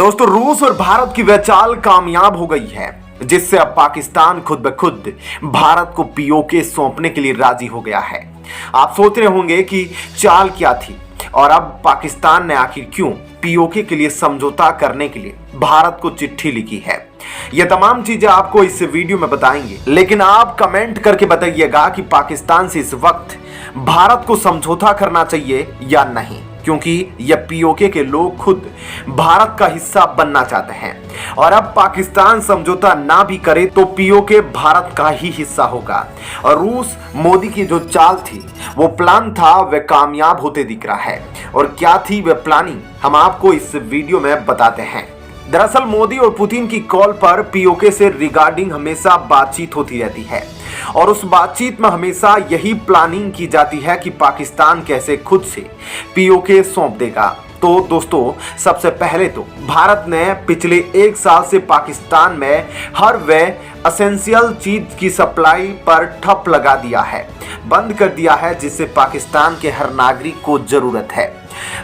दोस्तों, रूस और भारत की वह चाल कामयाब हो गई है जिससे अब पाकिस्तान खुद ब खुद भारत को पीओके सौंपने के लिए राजी हो गया है। आप सोच रहे होंगे कि चाल क्या थी और अब पाकिस्तान ने आखिर क्यों पीओके के लिए समझौता करने के लिए भारत को चिट्ठी लिखी है। यह तमाम चीजें आपको इस वीडियो में बताएंगे, लेकिन आप कमेंट करके बताइएगा कि पाकिस्तान से इस वक्त भारत को समझौता करना चाहिए या नहीं, क्योंकि यह पीओके के लोग खुद भारत का हिस्सा बनना चाहते हैं और अब पाकिस्तान समझौता ना भी करे तो पीओके भारत का ही हिस्सा होगा। और रूस मोदी की जो चाल थी, वो प्लान था, वह कामयाब होते दिख रहा है। और क्या थी वह प्लानिंग, हम आपको इस वीडियो में बताते हैं। दरअसल मोदी और पुतिन की कॉल पर पीओके से रिगार्डिंग हमेशा बातचीत होती रहती है और उस बातचीत में हमेशा यही प्लानिंग की जाती है कि पाकिस्तान कैसे खुद से पीओके सौंप देगा। तो दोस्तों, सबसे पहले तो भारत ने पिछले 1 साल से पाकिस्तान में हर वह एसेंशियल चीज की सप्लाई पर ठप लगा दिया है, बंद कर दिया है, जिससे पाकिस्तान के हर नागरिक को जरूरत है।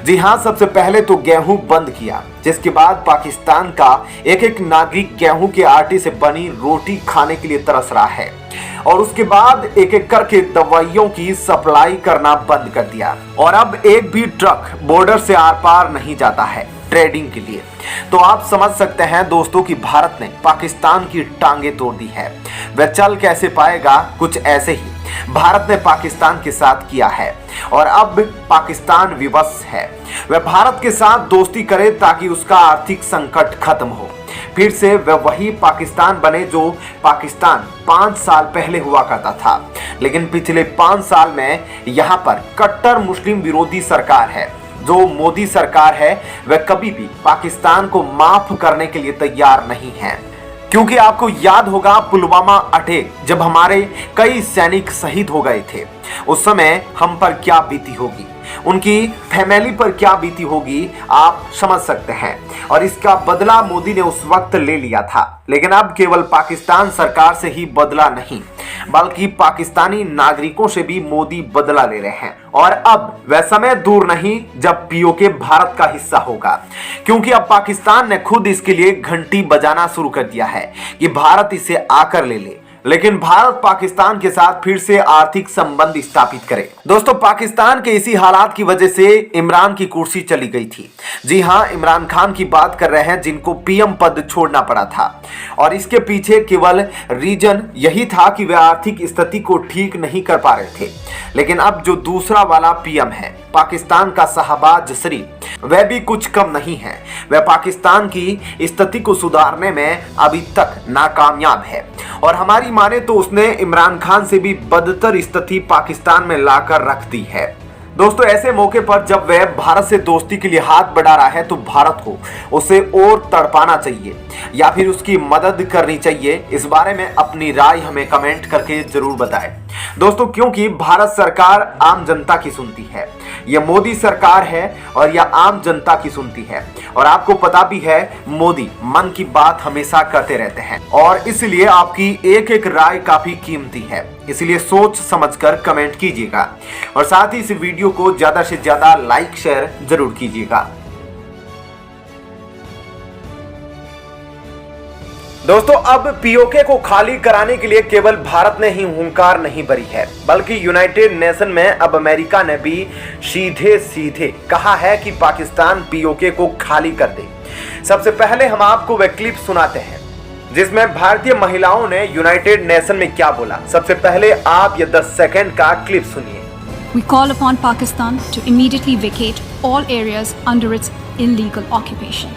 जी हां, सबसे पहले तो गेहूं बंद किया, जिसके बाद पाकिस्तान का एक एक नागरिक गेहूं के आटे से बनी रोटी खाने के लिए तरस रहा है और उसके बाद एक एक करके दवाइयों की सप्लाई करना बंद कर दिया और अब एक भी ट्रक बॉर्डर से आर पार नहीं जाता है ट्रेडिंग के लिए। तो आप समझ सकते हैं दोस्तों कि भारत ने पाकिस्तान की टांगे तोड़ दी है। वह चल कैसे पाएगा, कुछ ऐसे ही भारत ने पाकिस्तान के साथ किया है और अब पाकिस्तान विवश है। वह भारत के साथ दोस्ती करे ताकि उसका आर्थिक संकट खत्म हो, फिर से वह वही पाकिस्तान बने जो पाकिस्तान 5 साल पहले हुआ करता था। लेकिन पिछले 5 साल में यहाँ पर कट्टर मुस्लिम विरोधी सरकार है। जो मोदी सरकार है वह कभी भी पाकिस्तान को माफ करने के लिए तैयार नहीं है, क्योंकि आपको याद होगा पुलवामा अटैक, जब हमारे कई सैनिक शहीद हो गए थे, उस समय हम पर क्या बीती होगी, उनकी फैमिली पर क्या बीती होगी, आप समझ सकते हैं। और इसका बदला मोदी ने उस वक्त ले लिया था। लेकिन अब केवल पाकिस्तान सरकार से ही बदला नहीं, बल्कि पाकिस्तानी नागरिकों से भी मोदी बदला ले रहे हैं। और अब वह समय दूर नहीं जब पीओके भारत का हिस्सा होगा, क्योंकि अब पाकिस्तान ने खुद इसके लिए घंटी बजाना शुरू कर दिया है कि भारत इसे आकर ले ले। लेकिन भारत पाकिस्तान के साथ फिर से आर्थिक संबंध स्थापित करे। दोस्तों, पाकिस्तान के इसी हालात की वजह से इमरान की कुर्सी चली गई थी। जी हां, इमरान खान की बात कर रहे हैं, जिनको पीएम पद छोड़ना पड़ा था और इसके पीछे केवल रीजन यही था कि वे आर्थिक स्थिति को ठीक नहीं कर पा रहे थे। लेकिन अब जो दूसरा वाला पीएम है पाकिस्तान का शहबाज शरीफ, वह भी कुछ कम नहीं है। वह पाकिस्तान की स्थिति को सुधारने में अभी तक नाकामयाब है और हमारी माने तो उसने इमरान खान से भी बदतर स्थिति पाकिस्तान में लाकर रख दी है। दोस्तों, ऐसे मौके पर जब वह भारत से दोस्ती के लिए हाथ बढ़ा रहा है तो भारत को उसे और तड़पाना चाहिए या फिर उसकी मदद करनी चाहिए। इस बारे में अपनी राय हमें कमेंट करके जरूर बताएं दोस्तों, क्योंकि भारत सरकार आम जनता की सुनती है। यह मोदी सरकार है और यह आम जनता की सुनती है। और आपको पता भी है, मोदी मन की बात हमेशा करते रहते हैं और इसलिए आपकी एक एक राय काफी कीमती है। इसलिए सोच समझकर कमेंट कीजिएगा और साथ ही इस वीडियो को ज्यादा से ज्यादा लाइक शेयर जरूर कीजिएगा। दोस्तों, अब पीओके को खाली कराने के लिए केवल भारत ने ही हुंकार नहीं भरी है, बल्कि यूनाइटेड नेशन में अब अमेरिका ने भी सीधे सीधे कहा है कि पाकिस्तान पीओके को खाली कर दे। सबसे पहले हम आपको वह क्लिप सुनाते हैं जिसमें भारतीय महिलाओं ने यूनाइटेड नेशन में क्या बोला। सबसे पहले आप ये 10 सेकंड का क्लिप सुनिए। We call upon Pakistan to immediately vacate all areas under its illegal occupation.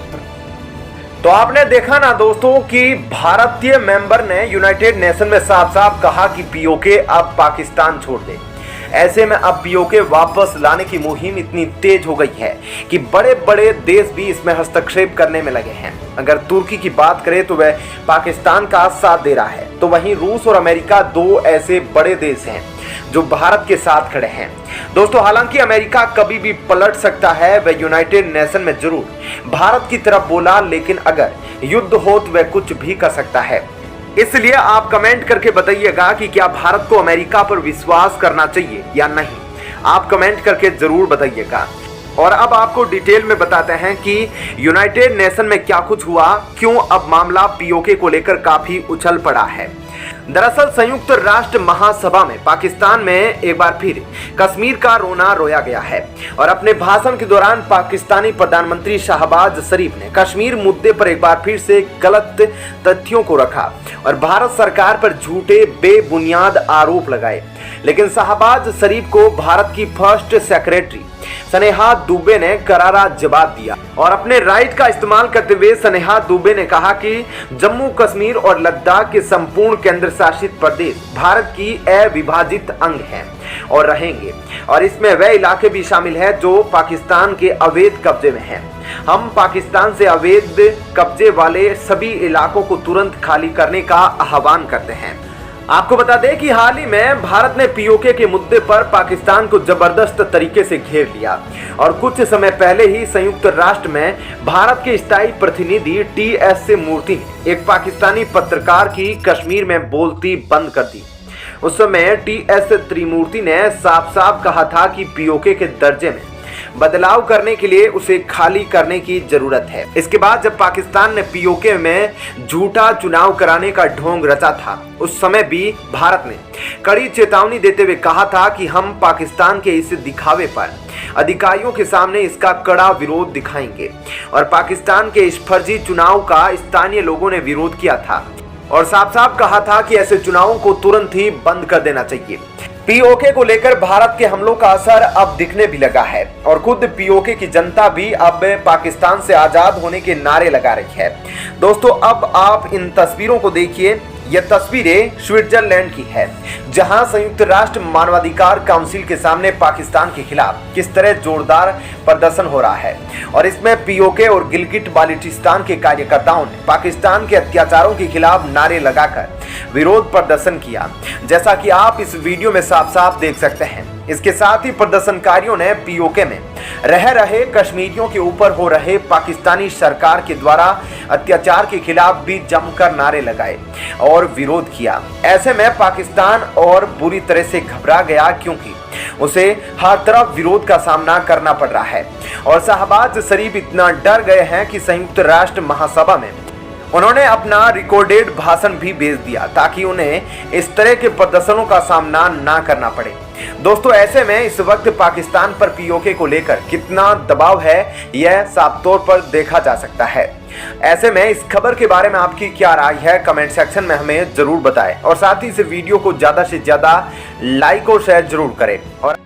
तो आपने देखा ना दोस्तों कि भारतीय मेंबर ने यूनाइटेड नेशन में साफ साफ कहा कि पीओके अब पाकिस्तान छोड़ दे। ऐसे में अब पीओके वापस लाने की मुहिम इतनी तेज हो गई है कि बड़े बड़े देश भी इसमें हस्तक्षेप करने में लगे हैं। अगर तुर्की की बात करें तो वह पाकिस्तान का साथ दे रहा है, तो वहीं रूस और अमेरिका 2 ऐसे बड़े देश हैं जो भारत के साथ खड़े हैं। दोस्तों, हालांकि अमेरिका कभी भी पलट सकता है, वह यूनाइटेड नेशन में जरूर भारत की तरफ बोला, लेकिन अगर युद्ध हो तो वह कुछ भी कर सकता है। इसलिए आप कमेंट करके बताइएगा कि क्या भारत को अमेरिका पर विश्वास करना चाहिए या नहीं। आप कमेंट करके जरूर बताइएगा। और अब आपको डिटेल में बताते हैं कि यूनाइटेड नेशन में क्या कुछ हुआ, क्यों अब मामला पीओके को लेकर काफी उछल पड़ा है। दरअसल संयुक्त राष्ट्र महासभा में पाकिस्तान में एक बार फिर कश्मीर का रोना रोया गया है और अपने भाषण के दौरान पाकिस्तानी प्रधानमंत्री शहबाज शरीफ ने कश्मीर मुद्दे पर एक बार फिर से गलत तथ्यों को रखा और भारत सरकार पर झूठे बेबुनियाद आरोप लगाए। लेकिन शहबाज शरीफ को भारत की फर्स्ट सेक्रेटरी स्नेहा दुबे ने करारा जवाब दिया और अपने राइट का इस्तेमाल करते हुए स्नेहा दुबे ने कहा कि जम्मू कश्मीर और लद्दाख के संपूर्ण केंद्र शासित प्रदेश भारत की अविभाजित अंग हैं और रहेंगे और इसमें वह इलाके भी शामिल है जो पाकिस्तान के अवैध कब्जे में हैं। हम पाकिस्तान से अवैध कब्जे वाले सभी इलाकों को तुरंत खाली करने का आह्वान करते हैं। आपको बता दें कि हाल ही में भारत ने पीओके के मुद्दे पर पाकिस्तान को जबरदस्त तरीके से घेर लिया और कुछ समय पहले ही संयुक्त राष्ट्र में भारत के स्थायी प्रतिनिधि टी.एस. मूर्ति ने एक पाकिस्तानी पत्रकार की कश्मीर में बोलती बंद कर दी। उस समय टी.एस. त्रिमूर्ति ने साफ साफ कहा था कि पीओके के दर्जे में बदलाव करने के लिए उसे खाली करने की जरूरत है। इसके बाद जब पाकिस्तान ने पीओके में झूठा चुनाव कराने का ढोंग रचा था, उस समय भी भारत ने कड़ी चेतावनी देते हुए कहा था कि हम पाकिस्तान के इस दिखावे पर अधिकारियों के सामने इसका कड़ा विरोध दिखाएंगे और पाकिस्तान के इस फर्जी चुनाव का स्थानीय लोगों ने विरोध किया था और साफ साफ कहा था कि ऐसे चुनावों को तुरंत ही बंद कर देना चाहिए। पीओके को लेकर भारत के हमलों का असर अब दिखने भी लगा है और खुद पीओके की जनता भी अब पाकिस्तान से आजाद होने के नारे लगा रही है। दोस्तों, अब आप इन तस्वीरों को देखिए। यह तस्वीरें स्विट्जरलैंड की है, जहां संयुक्त राष्ट्र मानवाधिकार काउंसिल के सामने पाकिस्तान के खिलाफ किस तरह जोरदार प्रदर्शन हो रहा है और इसमें पीओके और गिलगिट बाल्टिस्तान के कार्यकर्ताओं ने पाकिस्तान के अत्याचारों के खिलाफ नारे लगाकर विरोध प्रदर्शन किया, जैसा कि आप इस वीडियो में साफ साफ देख सकते हैं। इसके साथ ही प्रदर्शनकारियों ने पीओके में रह रहे कश्मीरियों के ऊपर हो रहे पाकिस्तानी सरकार के द्वारा अत्याचार के खिलाफ भी जमकर नारे लगाए और विरोध किया। ऐसे में पाकिस्तान और बुरी तरह से घबरा गया, क्योंकि उसे हर तरफ विरोध का सामना करना पड़ रहा है और शहबाज शरीफ इतना डर गए हैं कि संयुक्त राष्ट्र महासभा में उन्होंने अपना रिकॉर्डेड भाषण भी भेज दिया ताकि उन्हें इस तरह के प्रदर्शनों का सामना ना करना पड़े। दोस्तों, ऐसे में इस वक्त पाकिस्तान पर पीओके को लेकर कितना दबाव है, यह साफ तौर पर देखा जा सकता है। ऐसे में इस खबर के बारे में आपकी क्या राय है, कमेंट सेक्शन में हमें जरूर बताएं और साथ ही इस वीडियो को ज्यादा से ज्यादा लाइक और शेयर जरूर करें और